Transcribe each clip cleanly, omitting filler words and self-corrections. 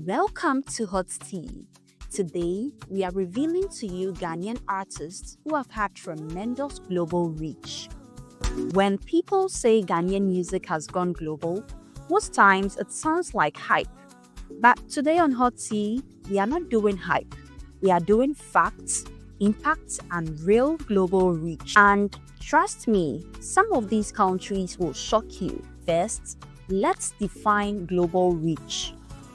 Welcome to Hot Tea. Today, we are revealing to you Ghanaian artists who have had tremendous global reach. When people say Ghanaian music has gone global, most times it sounds like hype. But today on Hot Tea, we are not doing hype. We are doing facts, impact, and real global reach. And trust me, some of these countries will shock you. First, let's define global reach.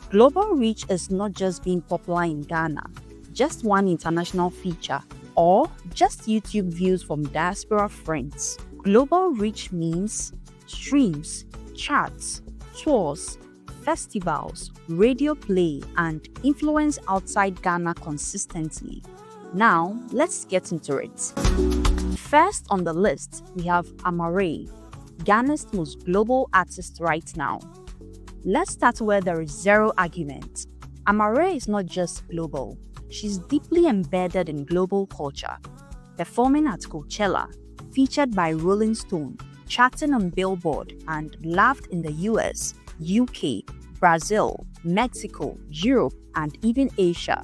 Global reach is not just being popular in Ghana, just one international feature, or just YouTube views from diaspora friends. Global reach means streams, charts, tours, festivals, radio play, and influence outside Ghana consistently. Now, let's get into it. First on the list, we have Amare, Ghana's most global artist right now. Let's start where there is zero argument. Amare is not just global, she's deeply embedded in global culture. Performing at Coachella, featured by Rolling Stone, charting on Billboard, and loved in the US, UK, Brazil, Mexico, Europe, and even Asia.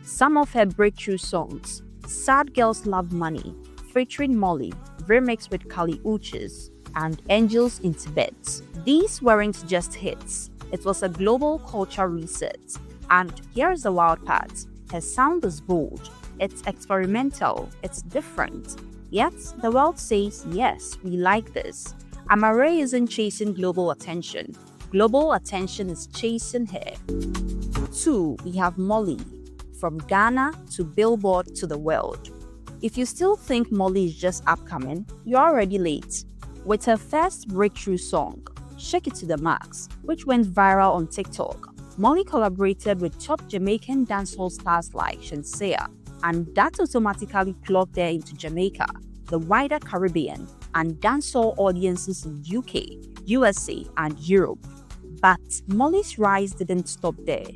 Some of her breakthrough songs: Sad Girls Love Money, featuring Molly, remixed with Kali Uchis, and Angels in Tibet. These weren't just hits, it was a global culture reset. And here's the wild part: her sound is bold, it's experimental, it's different. Yet, the world says, yes, we like this. Amare isn't chasing global attention is chasing her. 2. We have Molly, from Ghana to Billboard to the world. If you still think Molly is just upcoming, you're already late. With her first breakthrough song, Shake It to the Max, which went viral on TikTok, Molly collaborated with top Jamaican dancehall stars like Shenseea, and that automatically plugged her into Jamaica, the wider Caribbean, and dancehall audiences in UK, USA, and Europe. But Molly's rise didn't stop there.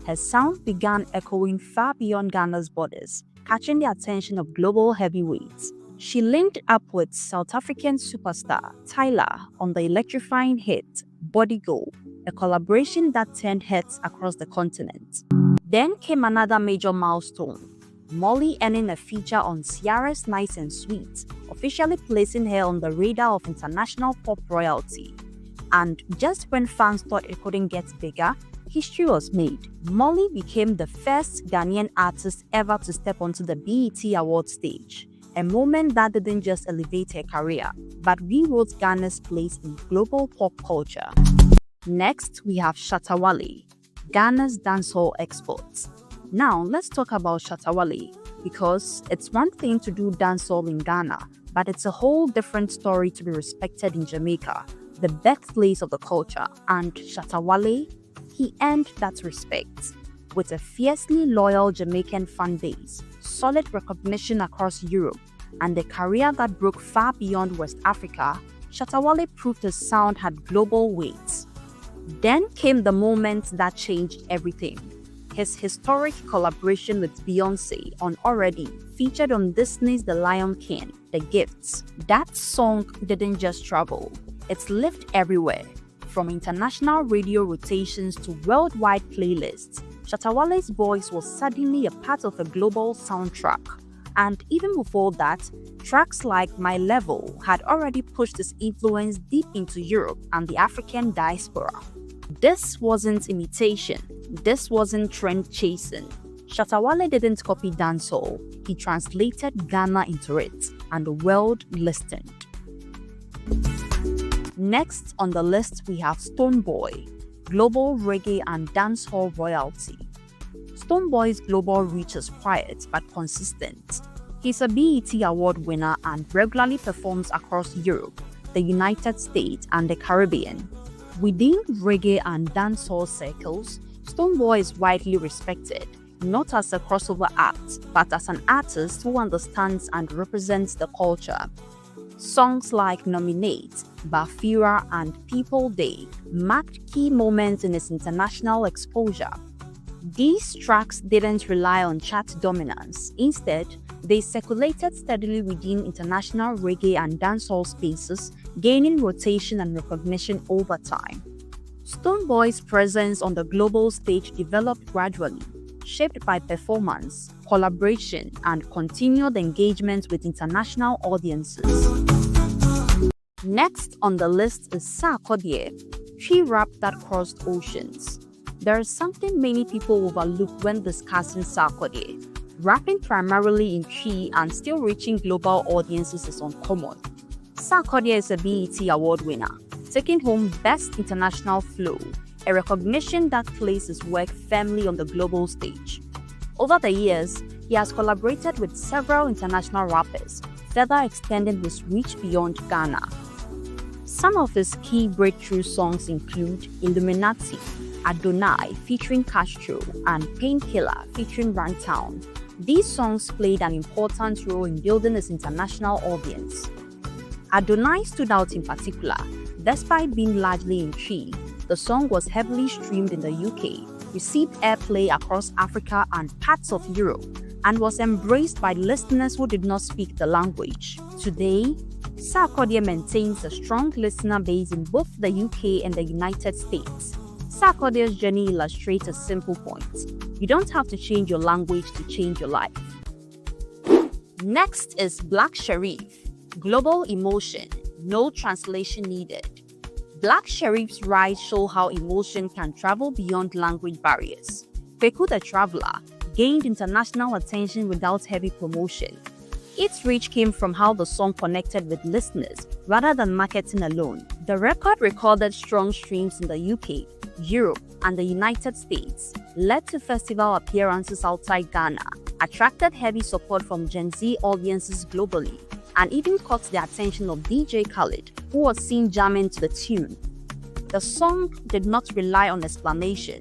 Her sound began echoing far beyond Ghana's borders, catching the attention of global heavyweights. She linked up with South African superstar Tyler on the electrifying hit Body Go, a collaboration that turned heads across the continent. Then came another major milestone: Molly earning a feature on Ciara's Nice and Sweet, officially placing her on the radar of international pop royalty. And just when fans thought it couldn't get bigger, history was made. Molly became the first Ghanaian artist ever to step onto the BET Awards stage. A moment that didn't just elevate her career, but rewrote Ghana's place in global pop culture. Next, we have Shatta Wale, Ghana's dancehall export. Now, let's talk about Shatta Wale, because it's one thing to do dancehall in Ghana, but it's a whole different story to be respected in Jamaica, the birthplace of the culture. And Shatta Wale, he earned that respect. With a fiercely loyal Jamaican fan base, solid recognition across Europe, and a career that broke far beyond West Africa, Shatta Wale proved his sound had global weight. Then came the moment that changed everything. His historic collaboration with Beyoncé on Already, featured on Disney's The Lion King, The Gifts. That song didn't just travel, it lived everywhere. From international radio rotations to worldwide playlists, Shatta Wale's voice was suddenly a part of a global soundtrack. And even before that, tracks like My Level had already pushed his influence deep into Europe and the African diaspora. This wasn't imitation, this wasn't trend chasing. Shatta Wale didn't copy dancehall, he translated Ghana into it, and the world listened. Next on the list, we have Stonebwoy, global reggae and dancehall royalty. Stonebwoy's global reach is quiet but consistent. He's a BET Award winner and regularly performs across Europe, the United States, and the Caribbean. Within reggae and dancehall circles, Stonebwoy is widely respected, not as a crossover act, but as an artist who understands and represents the culture. Songs like Nominate, Bafira, and People Day marked key moments in his international exposure. These tracks didn't rely on chart dominance. Instead, they circulated steadily within international reggae and dancehall spaces, gaining rotation and recognition over time. Stonebwoy's presence on the global stage developed gradually, shaped by performance, collaboration, and continued engagement with international audiences. Next on the list is Sarkodie, Twi rap that crossed oceans. There is something many people overlook when discussing Sarkodie. Rapping primarily in Twi and still reaching global audiences is uncommon. Sarkodie is a BET award winner, taking home Best International Flow, a recognition that places his work firmly on the global stage. Over the years, he has collaborated with several international rappers, further extending his reach beyond Ghana. Some of his key breakthrough songs include Illuminati, Adonai featuring Castro, and Painkiller featuring Runtown. These songs played an important role in building his international audience. Adonai stood out in particular. Despite being largely in Twi, the song was heavily streamed in the UK, received airplay across Africa and parts of Europe, and was embraced by listeners who did not speak the language. Today, Sarkodie maintains a strong listener base in both the UK and the United States. Sarkodie's journey illustrates a simple point: you don't have to change your language to change your life. Next is Black Sherif, Global Emotion, No Translation Needed. Black Sherif's rise show how emotion can travel beyond language barriers. Kweku the Traveler gained international attention without heavy promotion. Its reach came from how the song connected with listeners rather than marketing alone. The record recorded strong streams in the UK, Europe, and the United States, led to festival appearances outside Ghana, attracted heavy support from Gen Z audiences globally, and even caught the attention of DJ Khaled, who was seen jamming to the tune. The song did not rely on explanation.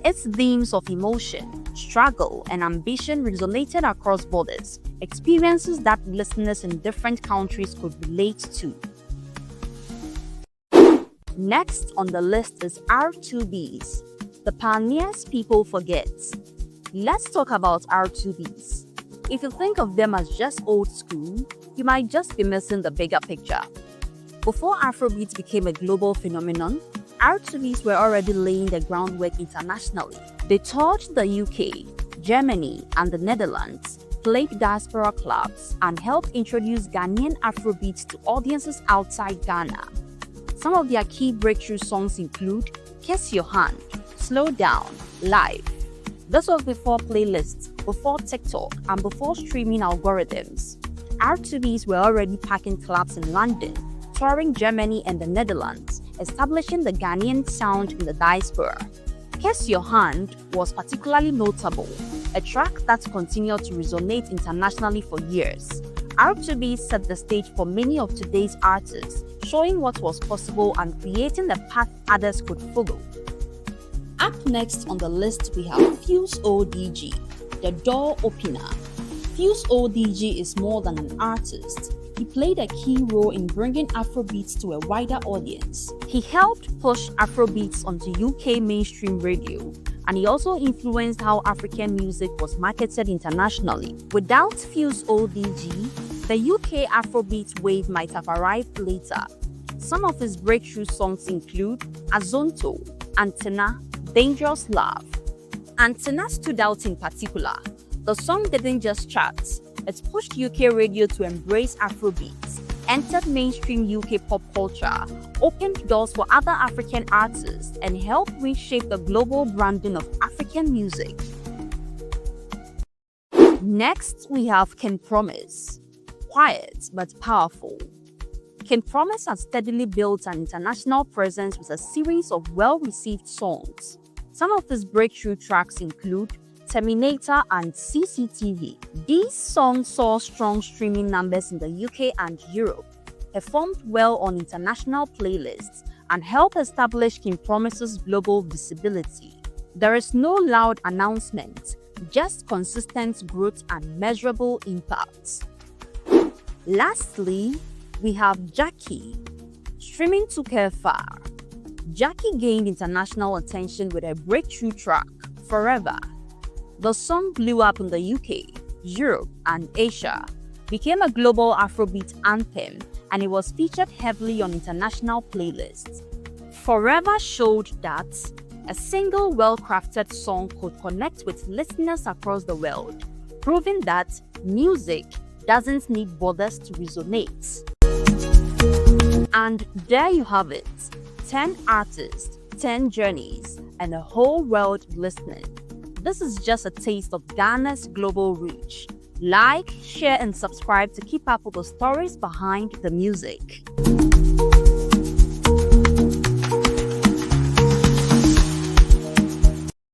Its themes of emotion, struggle, and ambition resonated across borders, experiences that listeners in different countries could relate to. Next on the list is R2Bs, the pioneers people forget. Let's talk about R2Bs. If you think of them as just old school, you might just be missing the bigger picture. Before Afrobeats became a global phenomenon, R2Bs were already laying the groundwork internationally. They toured the UK, Germany, and the Netherlands, played diaspora clubs, and helped introduce Ghanaian Afrobeats to audiences outside Ghana. Some of their key breakthrough songs include Kiss Your Hand, Slow Down, Live. This was before playlists, before TikTok, and before streaming algorithms. R2Bs were already packing clubs in London, touring Germany and the Netherlands, establishing the Ghanaian sound in the diaspora. Kiss Your Hand was particularly notable, a track that continued to resonate internationally for years. R2Bs set the stage for many of today's artists, showing what was possible and creating the path others could follow. Up next on the list we have Fuse ODG, the door opener. Fuse ODG is more than an artist. He played a key role in bringing Afrobeats to a wider audience. He helped push Afrobeats onto UK mainstream radio, and he also influenced how African music was marketed internationally. Without Fuse ODG, the UK Afrobeat wave might have arrived later. Some of his breakthrough songs include Azonto, Antenna, Dangerous Love. Antenna stood out in particular. The song didn't just chart, it pushed UK radio to embrace Afrobeats, entered mainstream UK pop culture, opened doors for other African artists, and helped reshape the global branding of African music. Next, we have King Promise. Quiet but powerful. King Promise has steadily built an international presence with a series of well-received songs. Some of his breakthrough tracks include Terminator and CCTV. These songs saw strong streaming numbers in the UK and Europe, performed well on international playlists, and helped establish King Promise's global visibility. There is no loud announcement, just consistent growth and measurable impact. Lastly, we have Jackie. Streaming took her far. Jackie gained international attention with a breakthrough track, Forever. The song blew up in the UK, Europe, and Asia, became a global Afrobeat anthem, and it was featured heavily on international playlists. Forever showed that a single well-crafted song could connect with listeners across the world, proving that music doesn't need borders to resonate. And there you have it, 10 artists, 10 journeys, and a whole world listening. This is just a taste of Ghana's global reach. Like, share, and subscribe to keep up with the stories behind the music.